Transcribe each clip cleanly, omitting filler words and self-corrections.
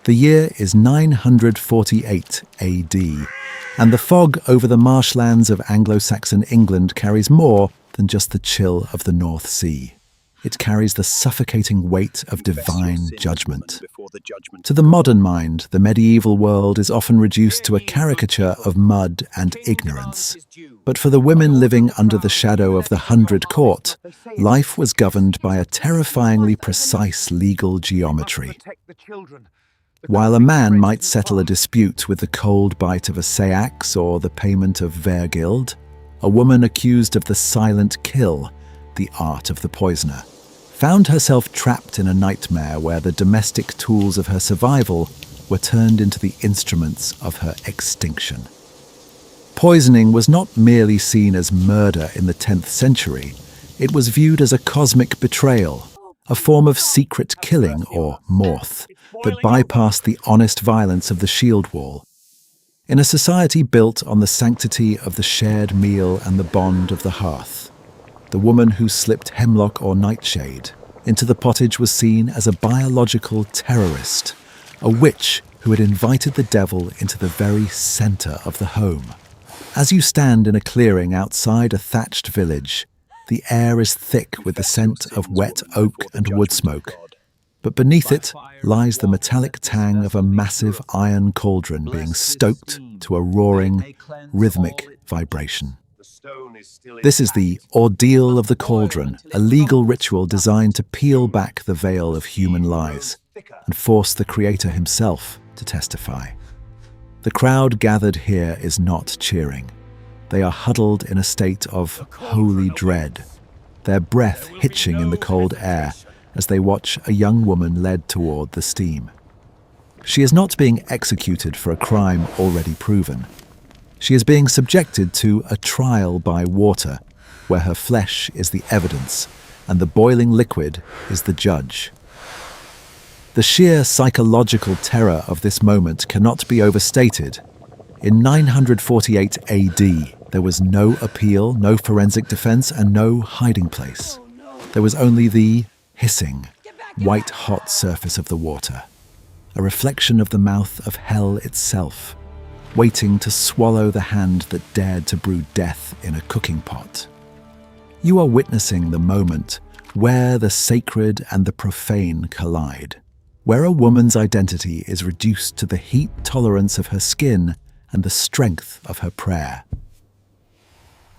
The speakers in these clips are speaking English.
The year is 948 AD, and the fog over the marshlands of Anglo-Saxon England carries more than just the chill of the North Sea. It carries the suffocating weight of divine judgment. To the modern mind, the medieval world is often reduced to a caricature of mud and ignorance. But for the women living under the shadow of the 100 Court, life was governed by a terrifyingly precise legal geometry. While a man might settle a dispute with the cold bite of a seax or the payment of vergild, a woman accused of the silent kill, the art of the poisoner, found herself trapped in a nightmare where the domestic tools of her survival were turned into the instruments of her extinction. Poisoning was not merely seen as murder in the 10th century, it was viewed as a cosmic betrayal, a form of secret killing or morth that bypassed the honest violence of the shield wall. In a society built on the sanctity of the shared meal and the bond of the hearth, the woman who slipped hemlock or nightshade into the pottage was seen as a biological terrorist, a witch who had invited the devil into the very center of the home. As you stand in a clearing outside a thatched village, the air is thick with the scent of wet oak and wood smoke, but beneath it lies the metallic tang of a massive iron cauldron being stoked to a roaring, rhythmic vibration. This is the Ordeal of the Cauldron, a legal ritual designed to peel back the veil of human lies and force the Creator himself to testify. The crowd gathered here is not cheering. They are huddled in a state of holy dread, their breath hitching in the cold air as they watch a young woman led toward the steam. She is not being executed for a crime already proven. She is being subjected to a trial by water, where her flesh is the evidence and the boiling liquid is the judge. The sheer psychological terror of this moment cannot be overstated. In 948 AD, there was no appeal, no forensic defense, and no hiding place. There was only the hissing, white-hot surface of the water, a reflection of the mouth of hell itself, waiting to swallow the hand that dared to brew death in a cooking pot. You are witnessing the moment where the sacred and the profane collide, where a woman's identity is reduced to the heat tolerance of her skin and the strength of her prayer.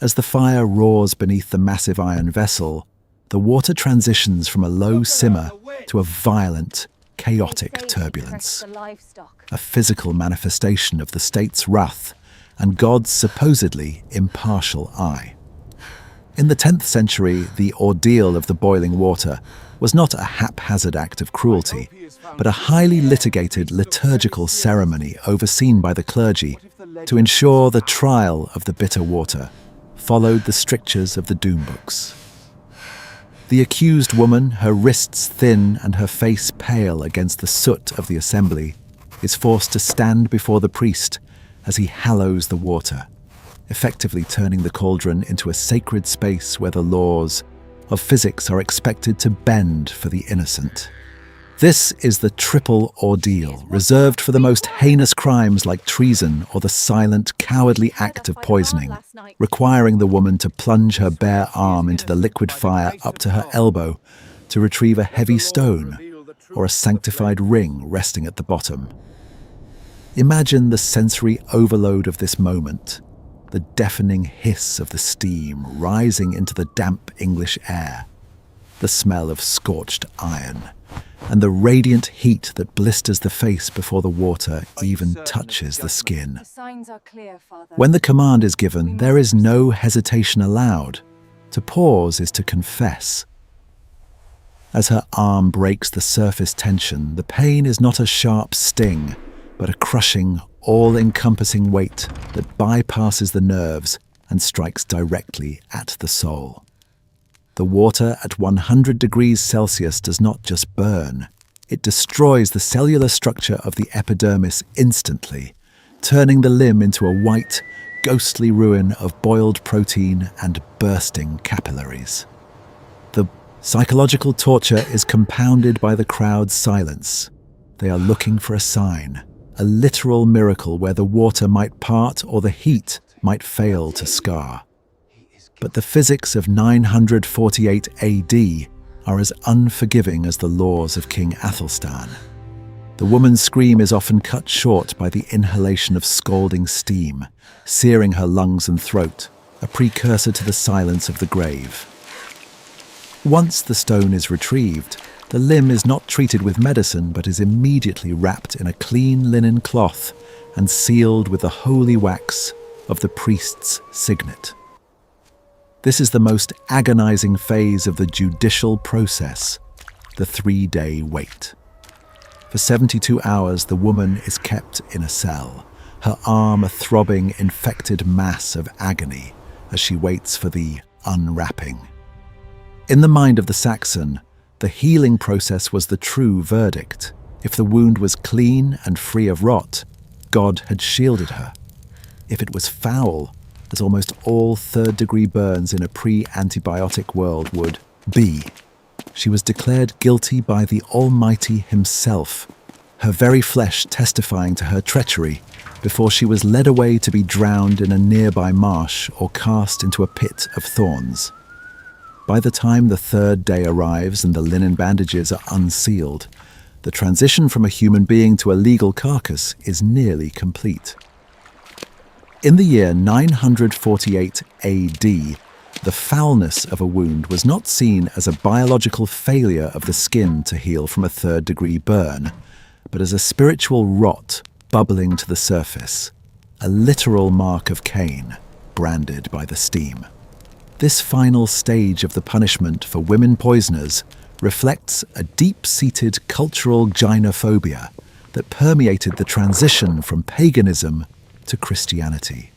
As the fire roars beneath the massive iron vessel, the water transitions from a low simmer to a violent, chaotic turbulence, a physical manifestation of the state's wrath and God's supposedly impartial eye. In the 10th century, the ordeal of the boiling water was not a haphazard act of cruelty, but a highly litigated liturgical ceremony overseen by the clergy to ensure the trial of the bitter water followed the strictures of the doom books. The accused woman, her wrists thin and her face pale against the soot of the assembly, is forced to stand before the priest as he hallows the water, effectively turning the cauldron into a sacred space where the laws of physics are expected to bend for the innocent. This is the triple ordeal, reserved for the most heinous crimes like treason or the silent, cowardly act of poisoning, requiring the woman to plunge her bare arm into the liquid fire up to her elbow to retrieve a heavy stone or a sanctified ring resting at the bottom. Imagine the sensory overload of this moment, the deafening hiss of the steam rising into the damp English air, the smell of scorched iron, and the radiant heat that blisters the face before the water even touches the skin. When the command is given, there is no hesitation allowed. To pause is to confess. As her arm breaks the surface tension, the pain is not a sharp sting, but a crushing, all-encompassing weight that bypasses the nerves and strikes directly at the soul. The water at 100 degrees Celsius does not just burn, it destroys the cellular structure of the epidermis instantly, turning the limb into a white, ghostly ruin of boiled protein and bursting capillaries. The psychological torture is compounded by the crowd's silence. They are looking for a sign, a literal miracle where the water might part or the heat might fail to scar. But the physics of 948 AD are as unforgiving as the laws of King Athelstan. The woman's scream is often cut short by the inhalation of scalding steam, searing her lungs and throat, a precursor to the silence of the grave. Once the stone is retrieved, the limb is not treated with medicine but is immediately wrapped in a clean linen cloth and sealed with the holy wax of the priest's signet. This is the most agonizing phase of the judicial process, the 3-day wait. For 72 hours, the woman is kept in a cell, her arm a throbbing, infected mass of agony as she waits for the unwrapping. In the mind of the Saxon, the healing process was the true verdict. If the wound was clean and free of rot, God had shielded her. If it was foul, as almost all third-degree burns in a pre-antibiotic world would be, she was declared guilty by the Almighty himself, her very flesh testifying to her treachery before she was led away to be drowned in a nearby marsh or cast into a pit of thorns. By the time the 3rd day arrives and the linen bandages are unsealed, the transition from a human being to a legal carcass is nearly complete. In the year 948 AD, the foulness of a wound was not seen as a biological failure of the skin to heal from a 3rd-degree burn, but as a spiritual rot bubbling to the surface, a literal mark of Cain, branded by the steam. This final stage of the punishment for women poisoners reflects a deep-seated cultural gynophobia that permeated the transition from paganism to Christianity.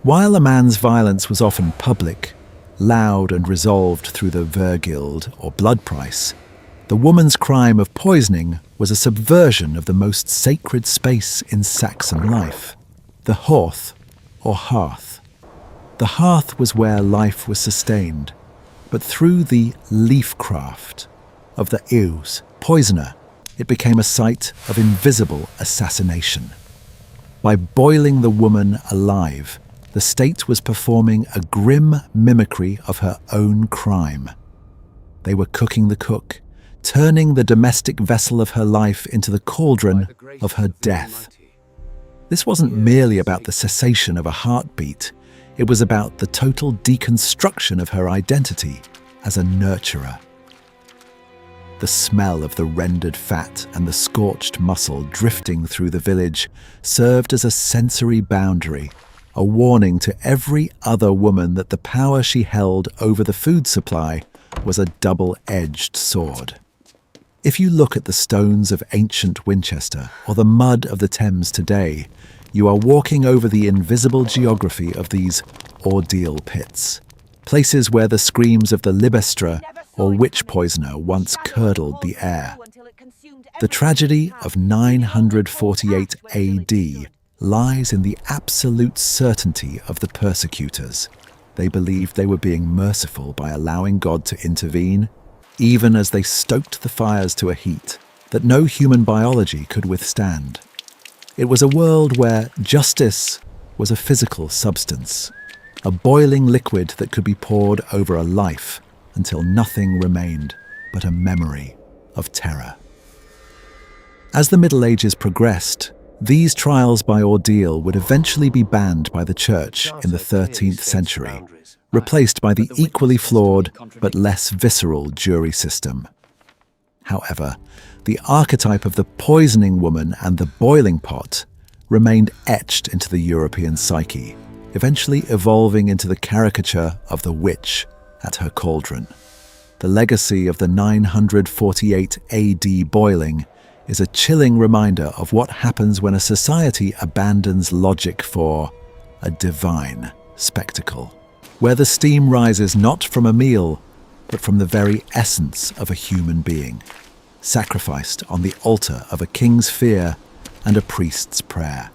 While a man's violence was often public, loud and resolved through the vergild or blood price, the woman's crime of poisoning was a subversion of the most sacred space in Saxon life, the Hearth or Hearth. The hearth was where life was sustained, but through the leafcraft of the Ews, poisoner, it became a site of invisible assassination. By boiling the woman alive, the state was performing a grim mimicry of her own crime. They were cooking the cook, turning the domestic vessel of her life into the cauldron of her death. This wasn't merely about the cessation of a heartbeat, it was about the total deconstruction of her identity as a nurturer. The smell of the rendered fat and the scorched muscle drifting through the village served as a sensory boundary, a warning to every other woman that the power she held over the food supply was a double-edged sword. If you look at the stones of ancient Winchester or the mud of the Thames today, you are walking over the invisible geography of these ordeal pits, places where the screams of the libestra or witch poisoner once curdled the air. The tragedy of 948 AD lies in the absolute certainty of the persecutors. They believed they were being merciful by allowing God to intervene, even as they stoked the fires to a heat that no human biology could withstand. It was a world where justice was a physical substance, a boiling liquid that could be poured over a life until nothing remained but a memory of terror. As the Middle Ages progressed, these trials by ordeal would eventually be banned by the Church in the 13th century, replaced by the equally flawed but less visceral jury system. However, the archetype of the poisoning woman and the boiling pot remained etched into the European psyche, eventually evolving into the caricature of the witch at her cauldron. The legacy of the 948 AD boiling is a chilling reminder of what happens when a society abandons logic for a divine spectacle, where the steam rises not from a meal, but from the very essence of a human being, sacrificed on the altar of a king's fear and a priest's prayer.